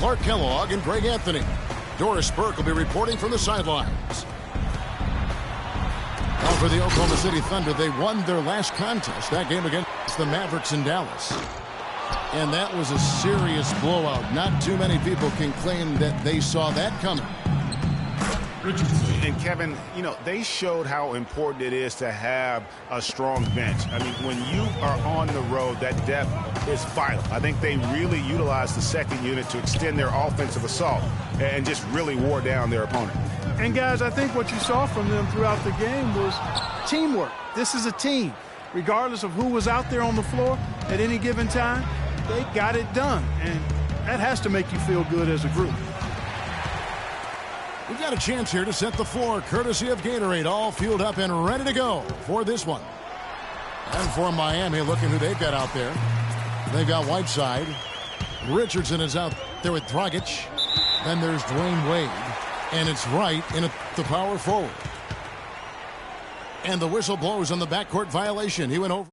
Clark Kellogg and Greg Anthony. Doris Burke will be reporting from the sidelines. Well, for the Oklahoma City Thunder, they won their last contest, that game against the Mavericks in Dallas. And that was a serious blowout. Not too many people can claim that they saw that coming. And Kevin, you know, they showed how important it is to have a strong bench. I mean, when you are on the road, that depth is vital. I think they really utilized the second unit to extend their offensive assault and just really wore down their opponent. And guys, I think what you saw from them throughout the game was teamwork. This is a team. Regardless of who was out there on the floor at any given time, they got it done. And that has to make you feel good as a group. We've got a chance here to set the floor, courtesy of Gatorade, all fueled up and ready to go for this one. And for Miami, look at who they've got out there. They've got Whiteside. Richardson is out there with Dragic. Then there's Dwayne Wade. And it's Wright in the power forward. And the whistle blows on the backcourt violation. He went over.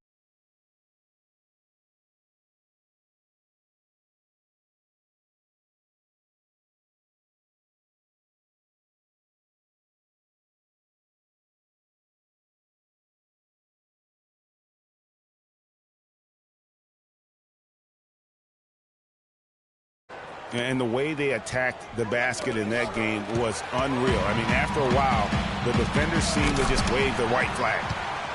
And the way they attacked the basket in that game was unreal. I mean, after a while, the defenders seemed to just wave the white flag.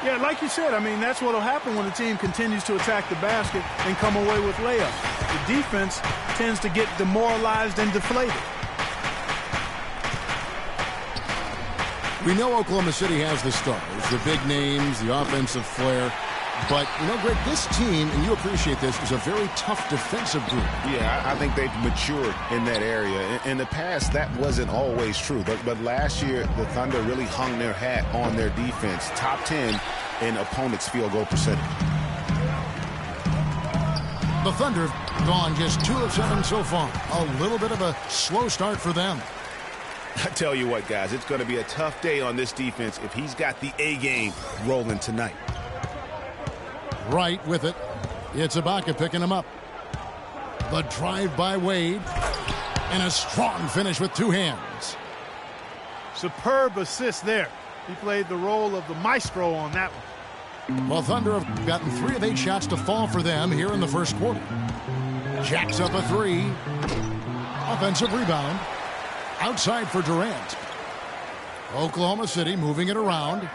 Yeah, like you said, I mean, that's what will happen when a team continues to attack the basket and come away with layups. The defense tends to get demoralized and deflated. We know Oklahoma City has the stars, the big names, the offensive flair. But, you know, Greg, this team, and you appreciate this, is a very tough defensive group. Yeah, I think they've matured in that area. In the past, that wasn't always true. But last year, the Thunder really hung their hat on their defense. Top 10 in opponents' field goal percentage. The Thunder have gone just 2 of 7 so far. A little bit of a slow start for them. I tell you what, guys, it's going to be a tough day on this defense if he's got the A game rolling tonight. Right with it. It's Ibaka picking him up. The drive by Wade. And a strong finish with 2 hands. Superb assist there. He played the role of the maestro on that one. Well, Thunder have gotten 3 of 8 shots to fall for them here in the first quarter. Jacks up a 3. Offensive rebound. Outside for Durant. Oklahoma City moving it around.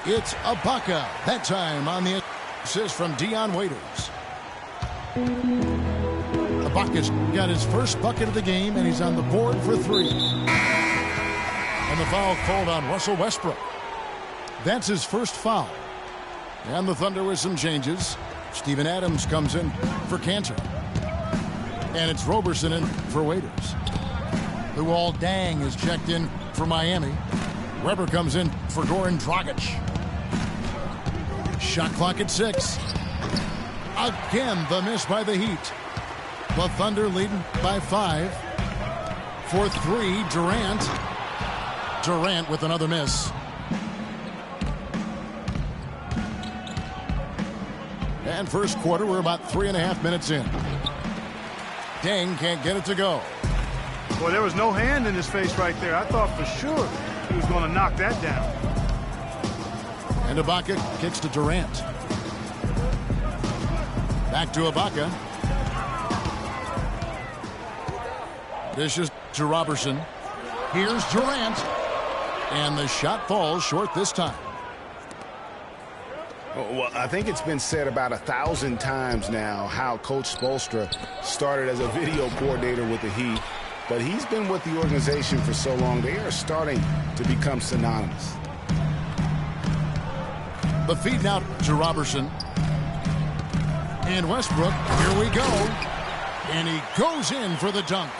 It's Ibaka. That time on the assist from Dion Waiters. Ibaka's got his first bucket of the game, and he's on the board for 3. And the foul called on Russell Westbrook. That's his first foul. And the Thunder with some changes. Steven Adams comes in for Cantor. And it's Roberson in for Waiters. Luol Deng is checked in for Miami. Weber comes in for Goran Dragic. Shot clock at 6. Again, the miss by the Heat. The Thunder leading by 5. For 3, Durant. Durant with another miss. And first quarter, we're about 3.5 minutes in. Deng can't get it to go. Boy, there was no hand in his face right there. I thought for sure he was going to knock that down. And Ibaka kicks to Durant. Back to Ibaka. Dishes to Robertson. Here's Durant. And the shot falls short this time. Well, I think it's been said about 1,000 times now how Coach Spoelstra started as a video coordinator with the Heat. But he's been with the organization for so long, they are starting to become synonymous. The feed now to Robertson. And Westbrook, here we go. And he goes in for the dunk.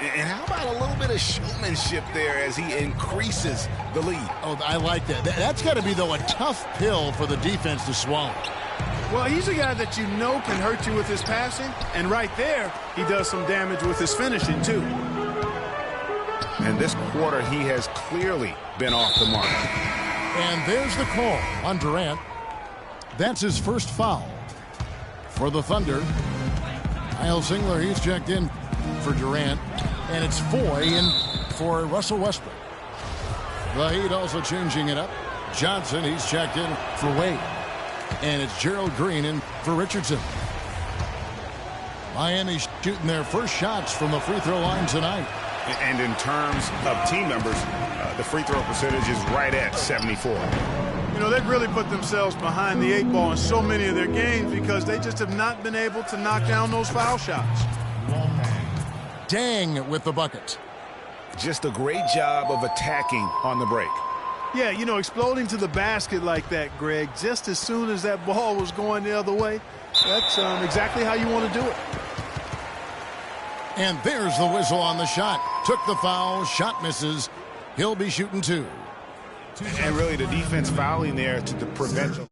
And how about a little bit of showmanship there as he increases the lead? Oh, I like that. That's got to be, though, a tough pill for the defense to swallow. Well, he's a guy that you know can hurt you with his passing. And right there, he does some damage with his finishing, too. And this quarter, he has clearly been off the mark. And there's the call on Durant. That's his first foul for the Thunder. Kyle Singler, he's checked in for Durant. And it's Foy in for Russell Westbrook. The Heat also changing it up. Johnson, he's checked in for Wade. And it's Gerald Green in for Richardson. Miami shooting their first shots from the free throw line tonight. And in terms of team members, the free throw percentage is right at 74. You know, they've really put themselves behind the 8 ball in so many of their games because they just have not been able to knock down those foul shots. Dang with the bucket. Just a great job of attacking on the break. Yeah, you know, exploding to the basket like that, Greg, just as soon as that ball was going the other way, that's exactly how you want to do it. And there's the whistle on the shot. Took the foul, shot misses. He'll be shooting 2. And really the defense fouling there to prevent them.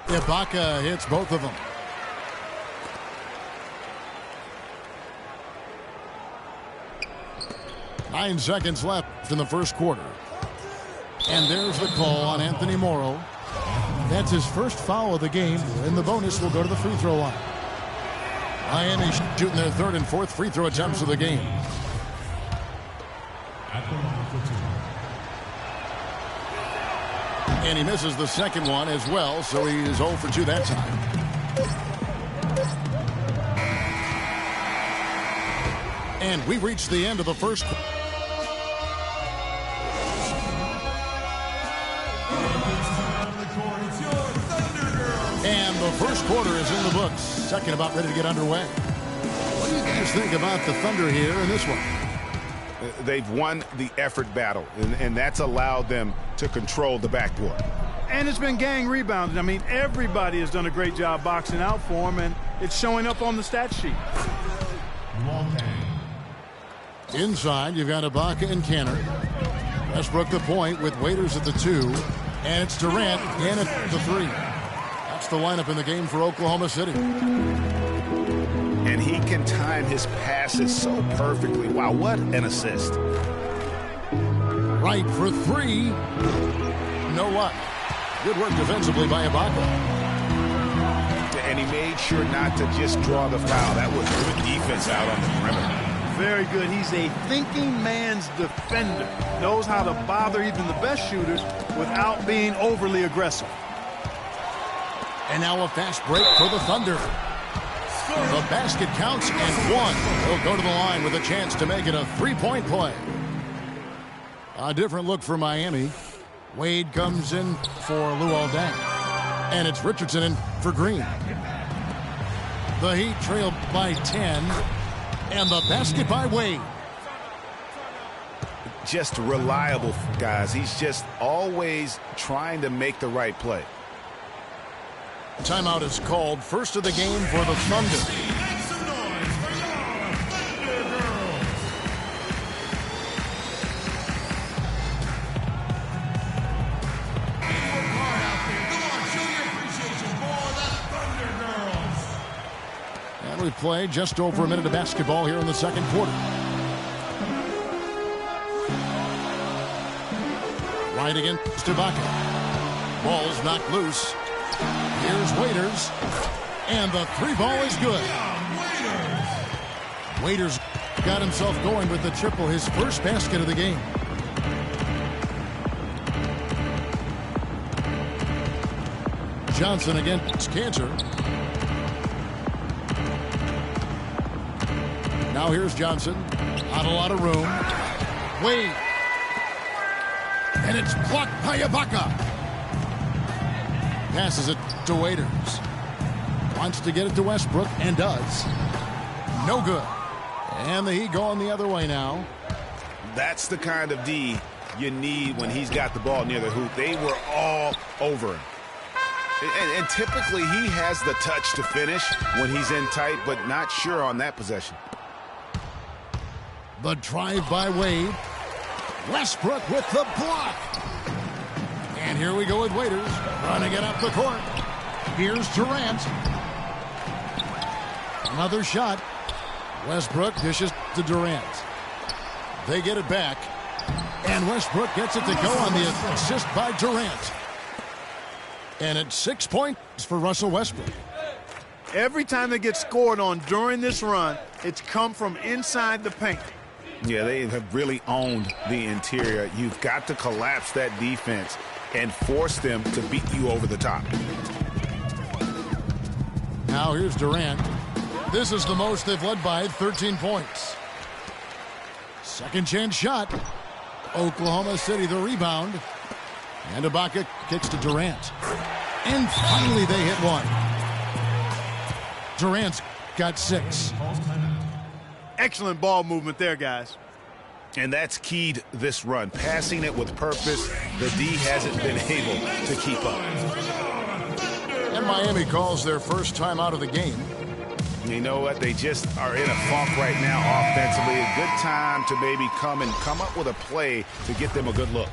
Ibaka hits both of them. Nine seconds left in the first quarter. And there's the call on Anthony Morrow. That's his first foul of the game, and the bonus will go to the free throw line. Miami shooting their third and fourth free throw attempts of the game. And he misses the second one as well, so he is 0 for 2 that time. And we reached the end of the first. And the first quarter is in the books. Second about ready to get underway. What do you guys think about the Thunder here in this one? They've won the effort battle, and that's allowed them to control the backboard. And it's been gang rebounding. I mean, everybody has done a great job boxing out for him, and it's showing up on the stat sheet. Inside, you've got Ibaka and Canner. Westbrook the point with Waiters at the 2. And it's Durant again at the 3. That's the lineup in the game for Oklahoma City. And he can time his passes so perfectly. Wow, what an assist. Right for 3. No luck. Good work defensively by Ibaka. And he made sure not to just draw the foul. That was good defense out on the perimeter. Very good. He's a thinking man's defender. Knows how to bother even the best shooters without being overly aggressive. And now a fast break for the Thunder. The basket counts and 1. He'll go to the line with a chance to make it a 3-point play. A different look for Miami. Wade comes in for Luol Deng. And it's Richardson in for Green. The Heat trail by 10. And the basket by Wade. Just reliable, guys. He's just always trying to make the right play. Timeout is called. First of the game for the Thunder. And we play just over a minute of basketball here in the second quarter. Right against Ibaka. Ball's knocked loose. Here's Waiters. And the 3 ball is good. Waiters got himself going with the triple, his first basket of the game. Johnson against Cantor. Now here's Johnson. Not a lot of room. Wade. And it's blocked by Ibaka. Passes it to Waiters. Wants to get it to Westbrook and does. No good. And the Heat going the other way now. That's the kind of D you need when he's got the ball near the hoop. They were all over him. And typically he has the touch to finish when he's in tight, but not sure on that possession. The drive by Wade. Westbrook with the block. And here we go with Waiters running it up the court. Here's Durant. Another shot. Westbrook dishes to Durant. They get it back. And Westbrook gets it to go on the assist by Durant. And it's 6 points for Russell Westbrook. Every time they get scored on during this run, it's come from inside the paint. Yeah, they have really owned the interior. You've got to collapse that defense and force them to beat you over the top. Now here's Durant. This is the most they've led by, 13 points. Second chance shot. Oklahoma City the rebound. And Ibaka kicks to Durant. And finally they hit one. Durant's got 6. Excellent ball movement there, guys. And that's keyed this run. Passing it with purpose. The D hasn't been able to keep up. And Miami calls their first time out of the game. You know what? They just are in a funk right now offensively. A good time to maybe come up with a play to get them a good look.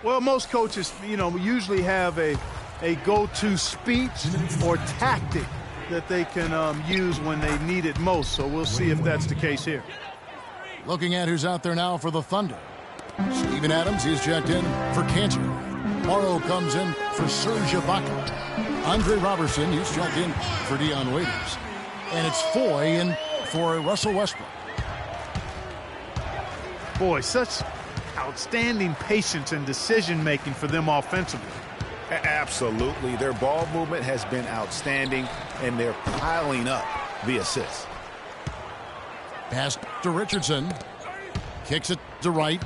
Well, most coaches, usually have a go-to speech or tactic that they can use when they need it most. So we'll see if that's the case here. Looking at who's out there now for the Thunder. Steven Adams, he's checked in for Cantor. Morrow comes in for Serge Ibaka. Andre Robertson, he's checked in for Dion Waiters. And it's Foy in for Russell Westbrook. Boy, such outstanding patience and decision-making for them offensively. Absolutely. Their ball movement has been outstanding, and they're piling up the assists. Pass to Richardson. Kicks it to Wright.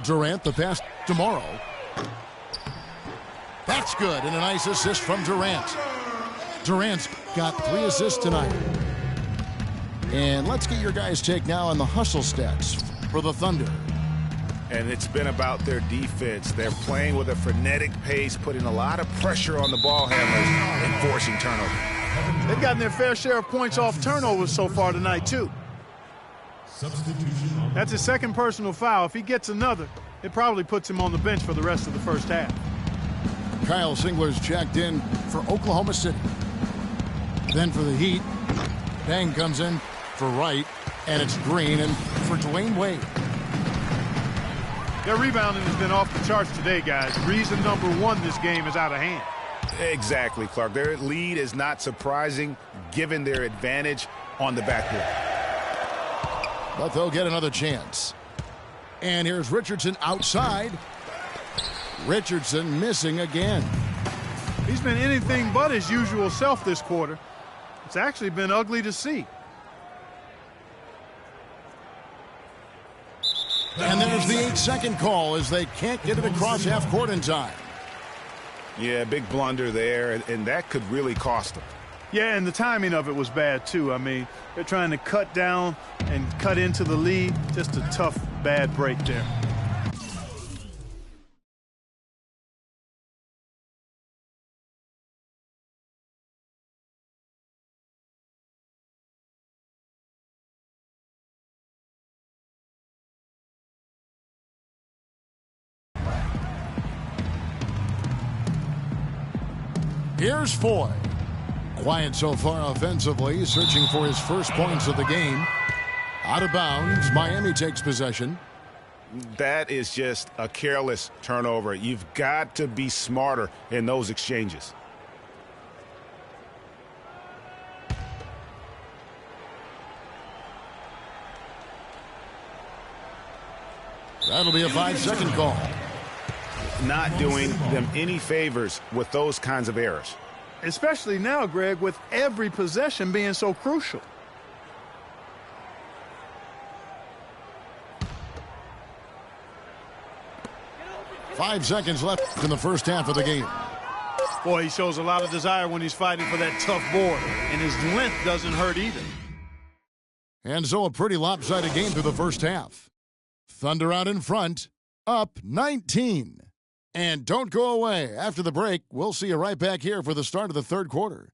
Durant, the pass to Morrow. That's good, and a nice assist from Durant. Durant's got 3 assists tonight. And let's get your guys' take now on the hustle stats for the Thunder. And it's been about their defense. They're playing with a frenetic pace, putting a lot of pressure on the ball handlers and forcing turnovers. They've gotten their fair share of points off turnovers so far tonight, too. That's his second personal foul. If he gets another, it probably puts him on the bench for the rest of the first half. Kyle Singler's checked in for Oklahoma City. Then for the Heat, Bang comes in for Wright, and it's Green and for Dwayne Wade. Their rebounding has been off the charts today, guys. Reason number 1, this game is out of hand. Exactly, Clark. Their lead is not surprising given their advantage on the backboard. But they'll get another chance. And here's Richardson outside. Richardson missing again. He's been anything but his usual self this quarter. It's actually been ugly to see. And there's the 8-second call as they can't get it across half court in time. Yeah, big blunder there, and that could really cost them. Yeah, and the timing of it was bad, too. I mean, they're trying to cut down and cut into the lead. Just a tough, bad break there. Here's Foy. Quiet so far offensively, searching for his first points of the game. Out of bounds, Miami takes possession. That is just a careless turnover. You've got to be smarter in those exchanges. That'll be a 5-second call. Not doing them any favors with those kinds of errors. Especially now, Greg, with every possession being so crucial. Five seconds left in the first half of the game. Boy, he shows a lot of desire when he's fighting for that tough board, and his length doesn't hurt either. And so a pretty lopsided game through the first half. Thunder out in front, up 19. And don't go away. After the break, we'll see you right back here for the start of the third quarter.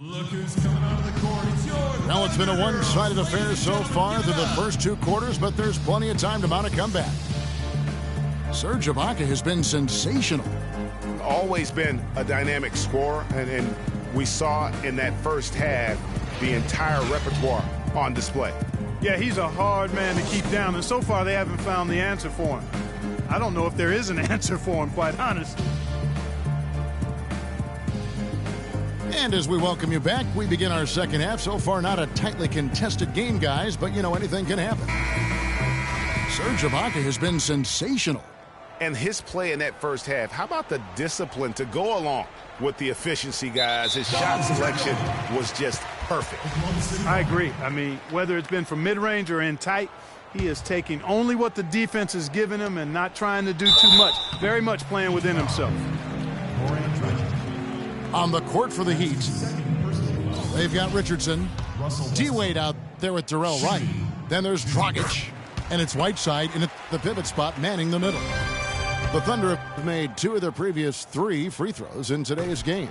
Look who's coming onto the court. It's yours. Well, it's been a one-sided affair so far through the first two quarters, but there's plenty of time to mount a comeback. Serge Ibaka has been sensational. Always been a dynamic scorer, and we saw in that first half the entire repertoire on display. Yeah, he's a hard man to keep down, and so far they haven't found the answer for him. I don't know if there is an answer for him, quite honestly. And as we welcome you back, we begin our second half. So far, not a tightly contested game, guys, but, you know, anything can happen. Serge Ibaka has been sensational. And his play in that first half, how about the discipline to go along with the efficiency, guys? His shot selection was just perfect. I agree. I mean, whether it's been from mid-range or in tight, he is taking only what the defense is giving him and not trying to do too much. Very much playing within himself. On the court for the Heat, they've got Richardson, D-Wade out there with Darrell Wright. Then there's Dragic, and it's Whiteside in the pivot spot manning the middle. The Thunder have made two of their previous 3 free throws in today's game.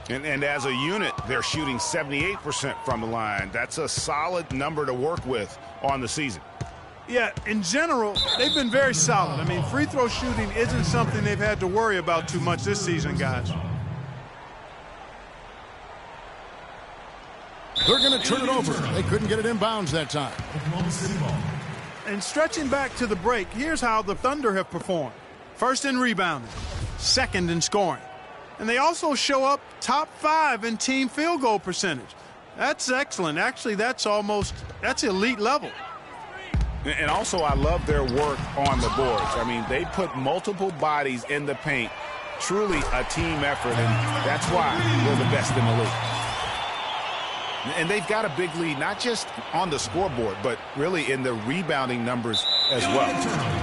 And as a unit, they're shooting 78% from the line. That's a solid number to work with on the season. Yeah, in general, they've been very solid. I mean, free throw shooting isn't something they've had to worry about too much this season, guys. They're going to turn it over. They couldn't get it inbounds that time. And stretching back to the break, here's how the Thunder have performed. First in rebounding, second in scoring. And they also show up top 5 in team field goal percentage. That's excellent. Actually, that's elite level. And also, I love their work on the boards. I mean, they put multiple bodies in the paint. Truly a team effort, and that's why they're the best in the league. And they've got a big lead, not just on the scoreboard, but really in the rebounding numbers as well.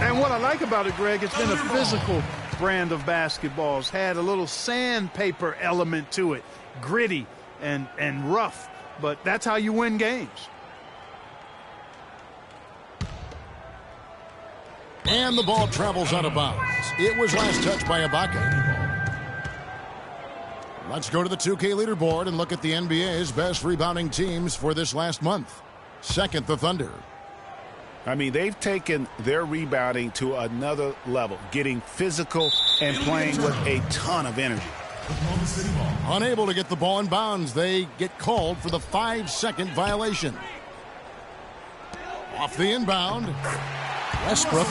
And what I like about it, Greg, it's been a physical brand of basketball. It's had a little sandpaper element to it, gritty and rough, but that's how you win games. And the ball travels out of bounds. It was last touched by Ibaka. Let's go to the 2K leaderboard and look at the NBA's best rebounding teams for this last month. Second, the Thunder. I mean, they've taken their rebounding to another level, getting physical and playing with a ton of energy. Unable to get the ball in bounds, they get called for the 5-second violation. Off the inbound, Westbrook.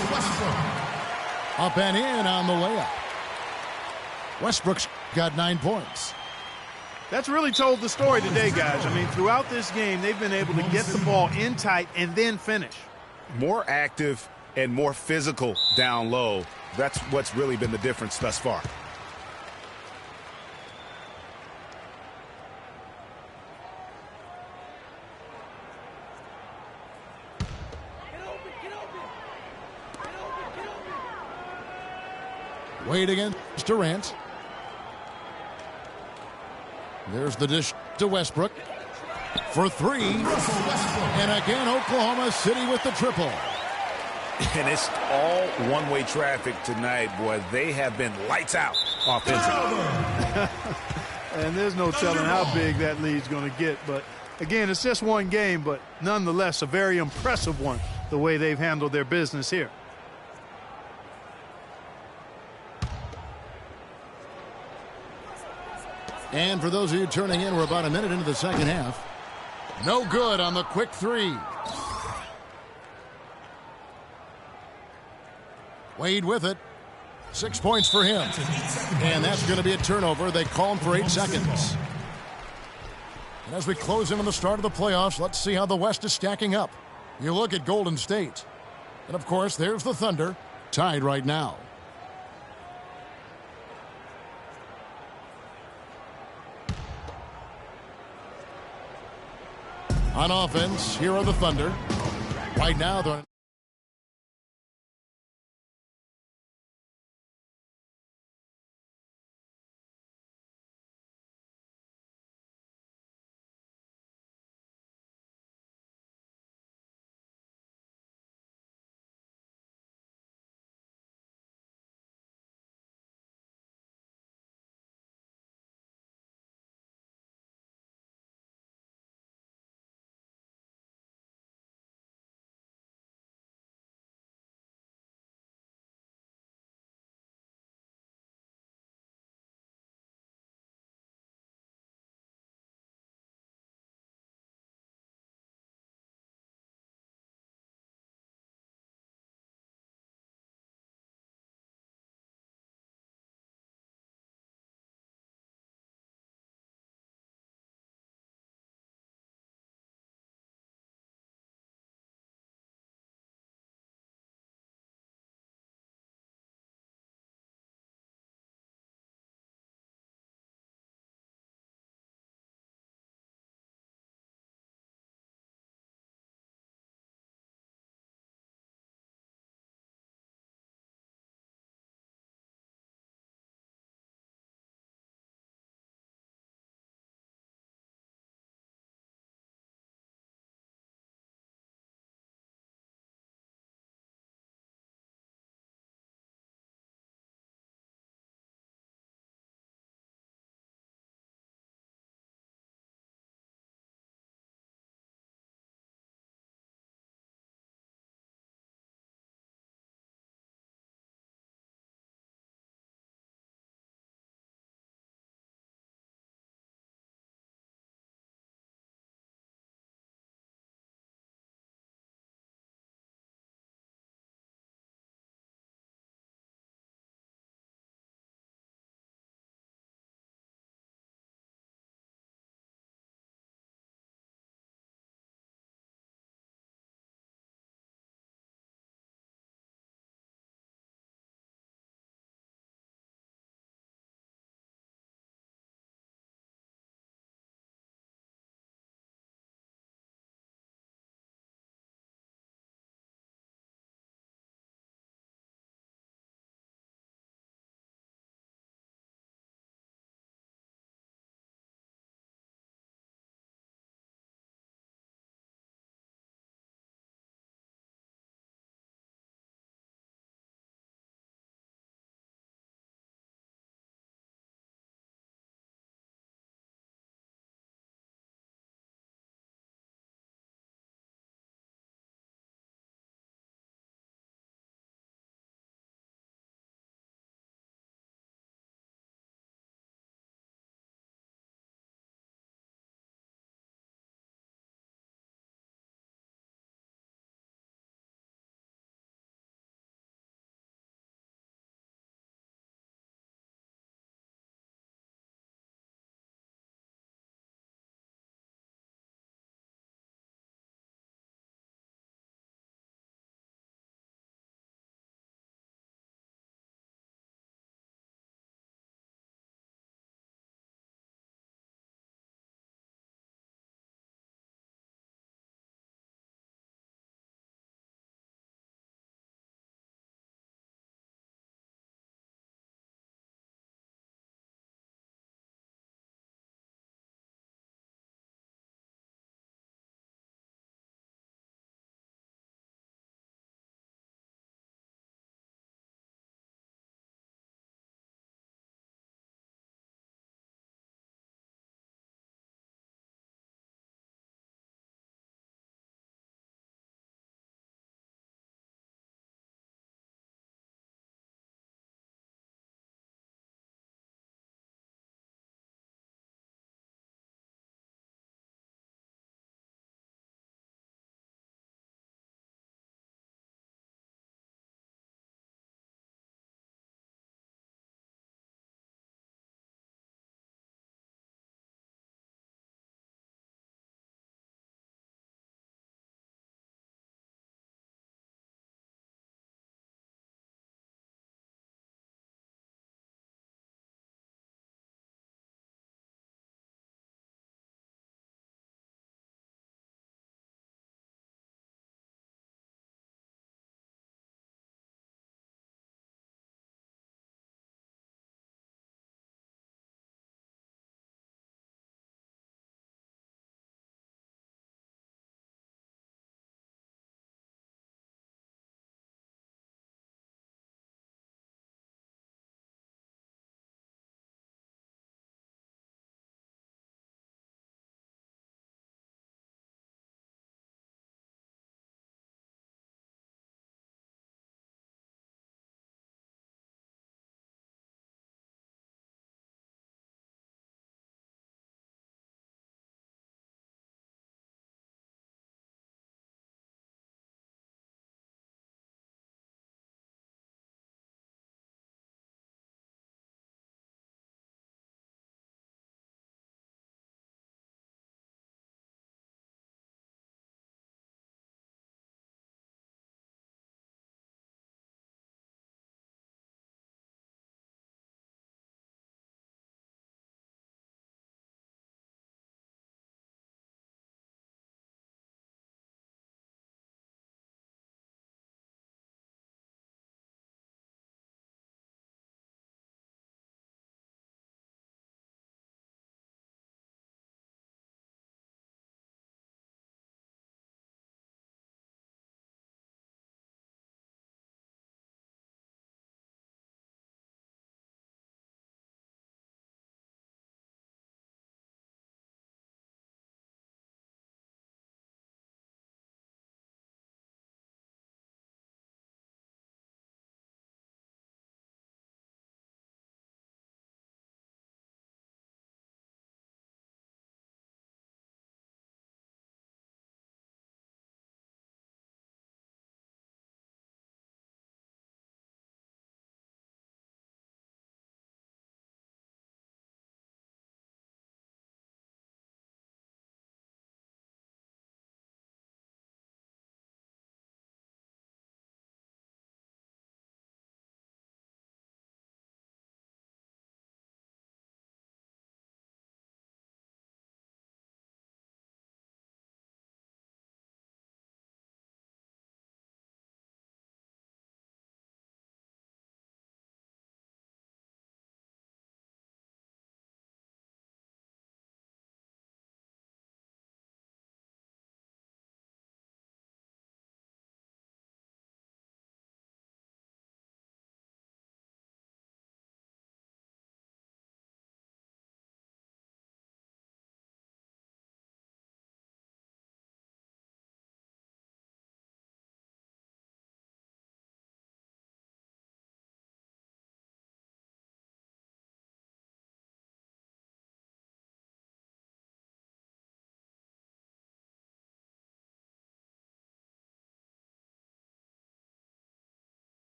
Up and in on the layup. Westbrook's got 9 points. That's really told the story today, guys. I mean, throughout this game, they've been able to get the ball in tight and then finish. More active and more physical down low. That's what's really been the difference thus far. Wade against Durant. There's the dish to Westbrook for 3. And again, Oklahoma City with the triple. And it's all one-way traffic tonight, boy. They have been lights out offensively. And there's no telling how big that lead's going to get. But, again, it's just one game, but nonetheless a very impressive one, the way they've handled their business here. And for those of you turning in, we're about a minute into the second half. No good on the quick 3. Wade with it. 6 points for him. And that's going to be a turnover. They call him for 8 seconds. And as we close in on the start of the playoffs, let's see how the West is stacking up. You look at Golden State. And, of course, there's the Thunder, tied right now. On offense, here are the Thunder. Right now, they're